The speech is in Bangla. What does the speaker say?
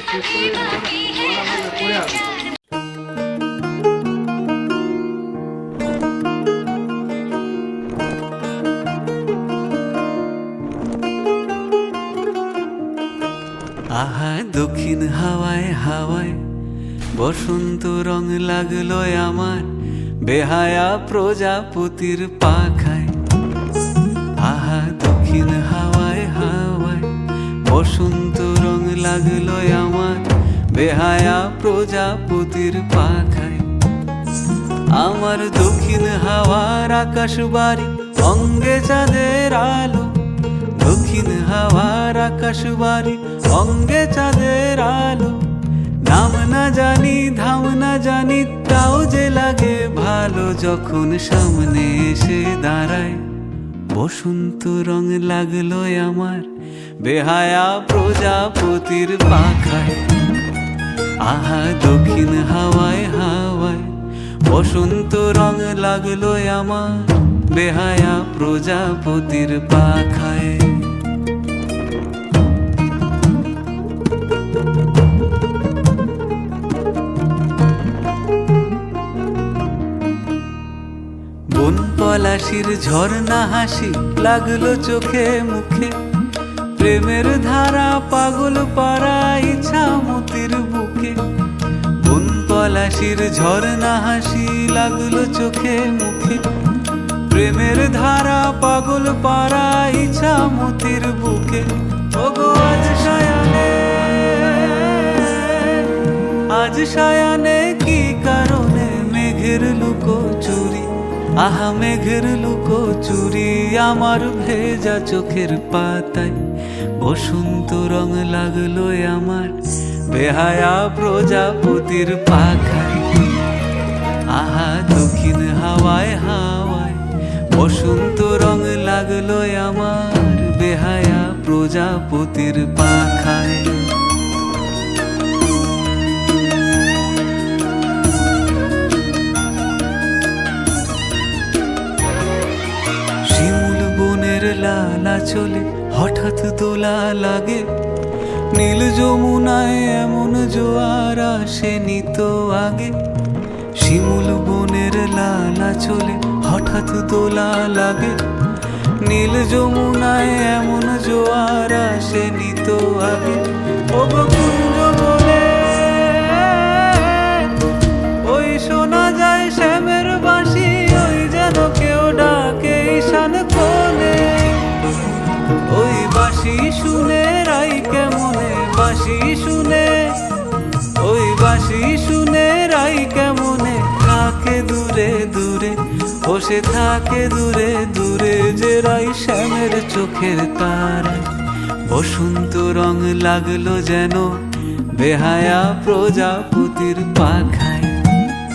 আহা দক্ষিণ হাওয়ায় হাওয়ায় বসন্ত রং লাগলো আমার বেহায়া প্রজাপতির পাখায়। আহা দক্ষিণ হাওয়ায় হাওয়ায় বসন্ত রং লাগলো আমার বেহায়া প্রজাপতির পাখায়। আমার দক্ষিণ হাওয়ার আকাশ বাড়ি অঙ্গে চাঁদের আলো, দক্ষিণ হাওয়ার আকাশ বাড়ি অঙ্গে চাঁদের আলো। নাম না জানি ধাম না জানি তাও যে লাগে ভালো যখন সামনে এসে দাঁড়ায়। বসন্ত রং লাগলো আমার বেহায়া প্রজাপতির পাখায়। আহা দক্ষিণ হাওয়ায় হাওয়ায় বসন্ত রং লাগলো আমার বেহায়া প্রজাপতির পাখায়। বন পলাশির ঝর্ণা হাসি লাগলো চোখে মুখে, প্রেমের ধারা পাগল পাড়া ইছামতির বুকে। বন পলাশির ঝর্ণা হাসি লাগলো চোখে মুখে, প্রেমের ধারা পাগল পাড়া ইছামতির বুকে। ওগো আজ সায়ানে, আজ সায়ানে কি কারণে মেঘের লুকোচুরি, আহা মেঘের লুকোচুরি আমার ভেজা চোখের পাতায়। বসন্ত রং লাগলো আমার বেহায়া প্রজাপতির পাখায়। আহা দক্ষিণ হাওয়ায় হাওয়ায় বসন্ত রং লাগলো আমার বেহায়া প্রজাপতির পাখায়। শিমুল বনের লালা চলে হঠাৎ দোলা লাগে, নীল যমুনায় এমন জোয়ার আসেনি তো আগে। শিমুল বনের লালা চলে হঠাৎ দোলা লাগে, নীল যমুনায় এমন জোয়ার আসেনি তো আগে। ওগো কুঞ্জ বলে ওই শোনা যায় শ্যামের বাঁশি, ওই যেন কেউ ডাকে ঈশান কোণে। ওই বাঁশি শুনে রাই কেমনে, বাঁশি শুনে, ওই বাঁশি শুনে রাই কেমনে থাকে দূরে দূরে। বসে থাকে দূরে দূরে যে রাই শ্যামের চোখের তারায়। বসন্ত রং লাগলো যেন বেহায়া প্রজাপতির পাখা।